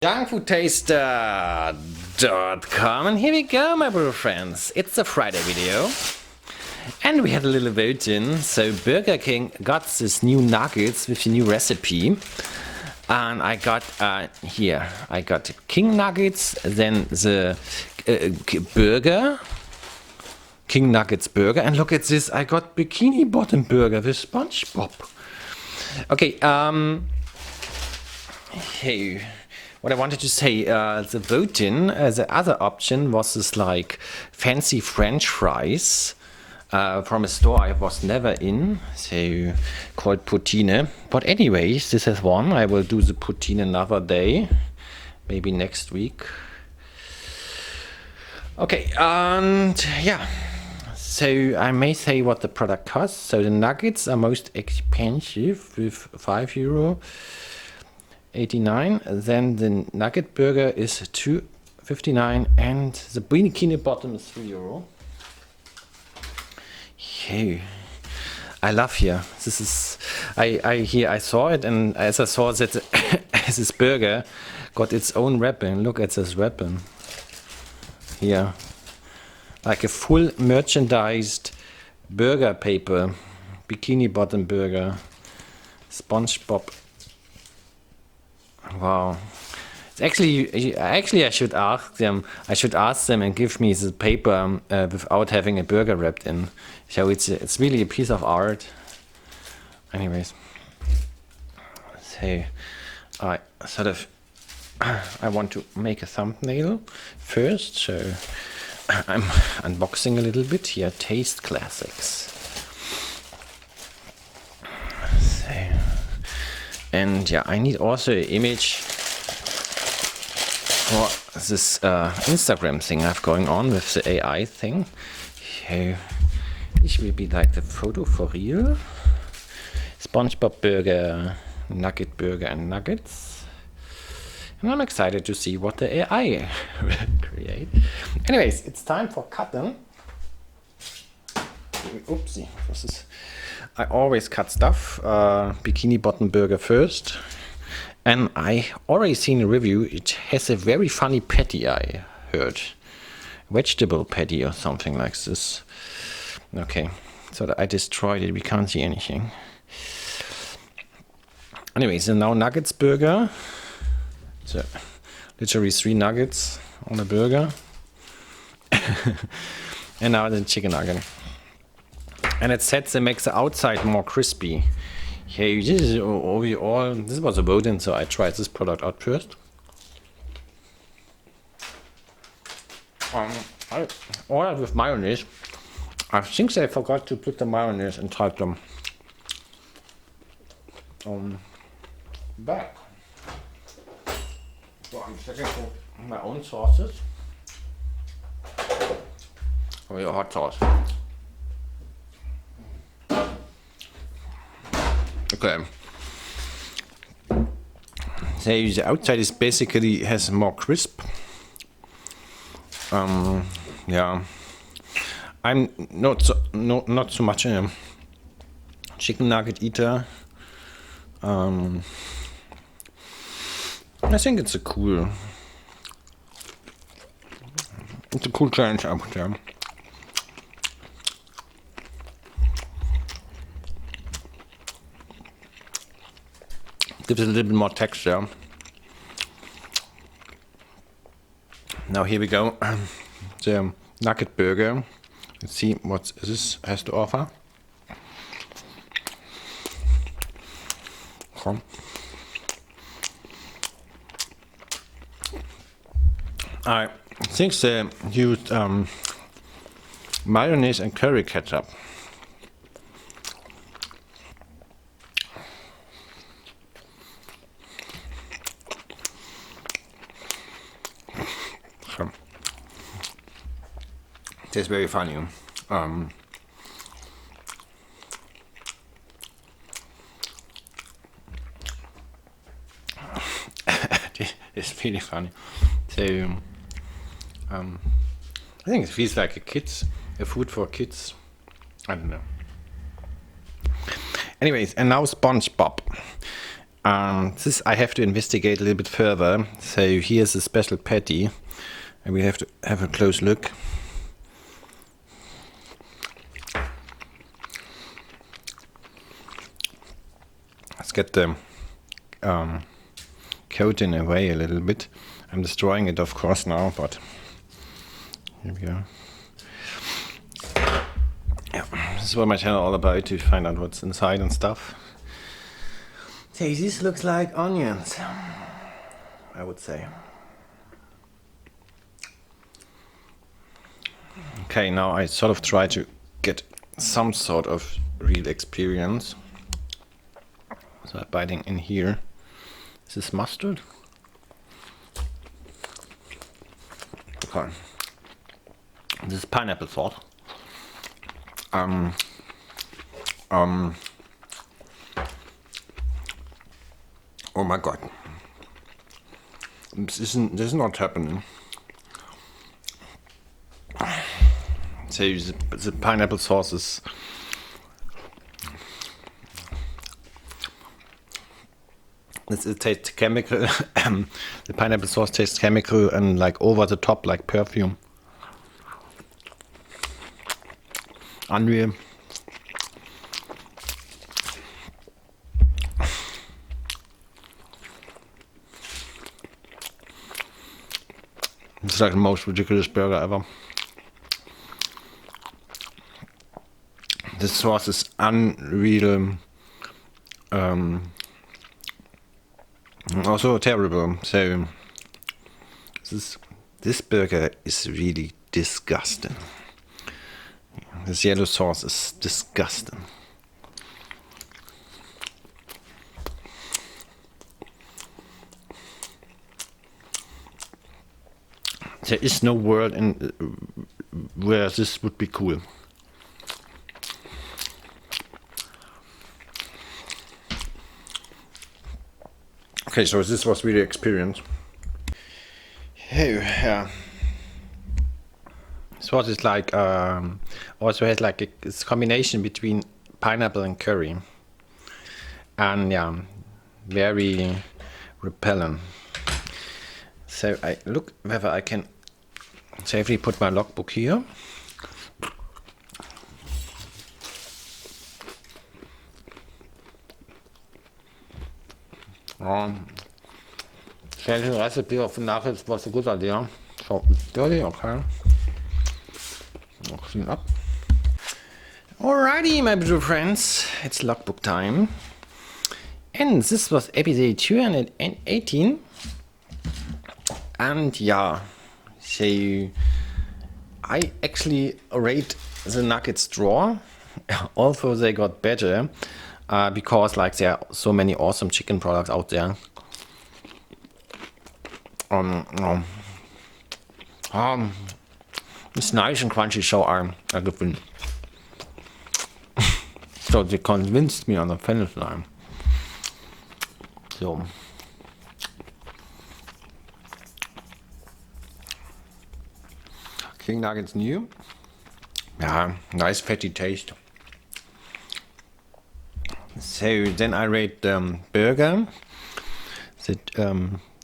JunkFoodTaster.com, and here we go, my little friends. It's a Friday video, and we had a little vote in. So Burger King got this new nuggets with a new recipe, and I got here. I got King Nuggets, then the burger, King Nuggets burger, and look at this. I got Bikini Bottom Burger with SpongeBob. Okay, hey. What I wanted to say, the voting, the other option was this like fancy French fries from a store I was never in, so called poutine. But anyways, this is one. I will do the poutine another day, maybe next week. Okay, and yeah. So I may say what the product costs. So the nuggets are most expensive with €5.89. Then the nugget burger is €2.59, and the Bikini Bottom is €3. Hey, I love here. This is I saw it, and as I saw that this burger got its own wrapping. Look at this wrapping here, like a full merchandised burger paper. Bikini Bottom Burger, SpongeBob. Wow. It's actually I should ask them. I should ask them and give me the paper without having a burger wrapped in. So it's really a piece of art. Anyways, so I want to make a thumbnail first. So I'm unboxing a little bit here. Taste classics. So. And yeah, I need also an image for this Instagram thing I have going on with the AI thing. So this will be like the photo for real. SpongeBob burger, nugget burger, and nuggets. And I'm excited to see what the AI will create. Anyways, it's time for cutting. Oopsie, what's this? I always cut stuff. Bikini Bottom Burger first. And I already seen a review. It has a very funny patty, I heard. Vegetable patty or something like this. Okay, so that I destroyed it. We can't see anything. Anyways, so now nuggets burger. So literally 3 nuggets on a burger. And now the chicken nugget. And it said it makes the outside more crispy. Hey, this is overall, this was a vote-in, so I tried this product out first. I ordered with mayonnaise. I think they forgot to put the mayonnaise inside them. Back. So I'm checking for my own sauces. Or your hot sauce. Okay. So the outside is basically has more crisp. Yeah. I'm not so much a chicken nugget eater. I think it's a cool challenge I put there. Gives it a little bit more texture. Now here we go. The nugget burger. Let's see what this has to offer. Okay. I think they used mayonnaise and curry ketchup. It's very funny. It's really funny. So I think it feels like a food for kids. I don't know. Anyways, and now SpongeBob. This I have to investigate a little bit further. So here's a special patty, and we have to have a close look. Let's get the coating away a little bit. I'm destroying it, of course, now, but here we go. Yeah, this is what my channel is all about, to find out what's inside and stuff. So this looks like onions, I would say. Okay, now I sort of try to get some sort of real experience. So I'm biting in here. Is this mustard? Okay. This is pineapple sauce. Oh my god. This is not happening. So the pineapple sauce is it tastes chemical. The pineapple sauce tastes chemical and like over the top, like perfume. Unreal. It's like the most ridiculous burger ever. This sauce is unreal. Also terrible. So this burger is really disgusting. This yellow sauce is disgusting. There is no world in where this would be cool. Okay, so this was really experience. Hey, yeah. This was is like also has like it's combination between pineapple and curry, and yeah, very repellent. So I look whether I can safely put my logbook here. Changing the recipe of nuggets was a good idea. So dirty, okay. I'll clean up. Alrighty, my beautiful friends, it's logbook time. And this was episode 218. And yeah, so I actually rate the nuggets draw. Although they got better. Because like there are so many awesome chicken products out there. It's nice and crunchy, so I gewinnt. So they convinced me on the finish line. So King Nuggets new. Yeah, nice fatty taste. So then I rate the burger, the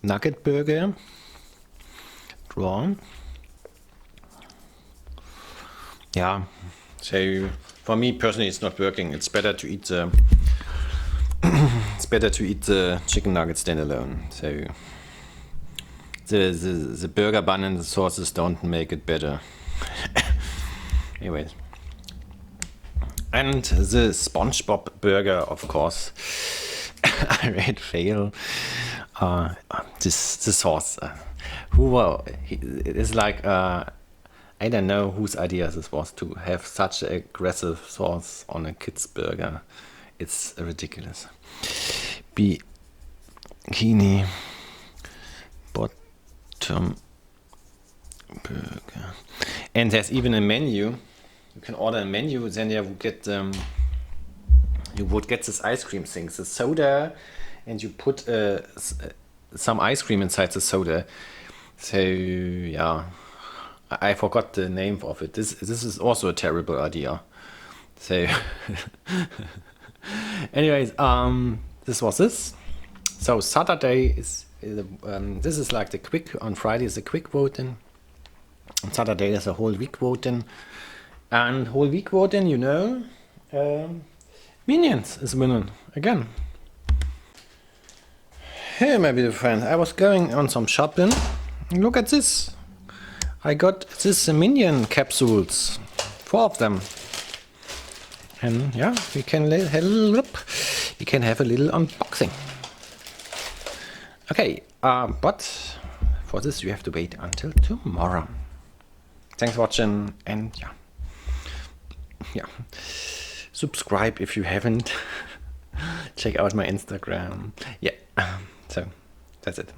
nugget burger, drawn. Yeah, so for me personally it's not working. It's better to eat the chicken nuggets standalone. So the burger bun and the sauces don't make it better. Anyways. And the SpongeBob burger, of course, I rate fail. This sauce, it is like I don't know whose idea this was to have such an aggressive sauce on a kid's burger. It's ridiculous. Bikini Bottom Burger, and there's even a menu. You can order a menu, then you would get this ice cream thing, the soda, and you put some ice cream inside the soda. So yeah, I forgot the name of it. This is also a terrible idea. So anyways, this was this. So Saturday is this is like the quick. On Friday is a quick voting. On Saturday is a whole week voting, and whole week voting, you know, Minions is winning again. Hey, my beautiful friends, I was going on some shopping. Look at this. I got this Minion capsules, 4 of them, and yeah, we can have a little unboxing. Okay, but for this you have to wait until tomorrow. Thanks for watching, and yeah, subscribe if you haven't. Check out my Instagram. Yeah, so that's it.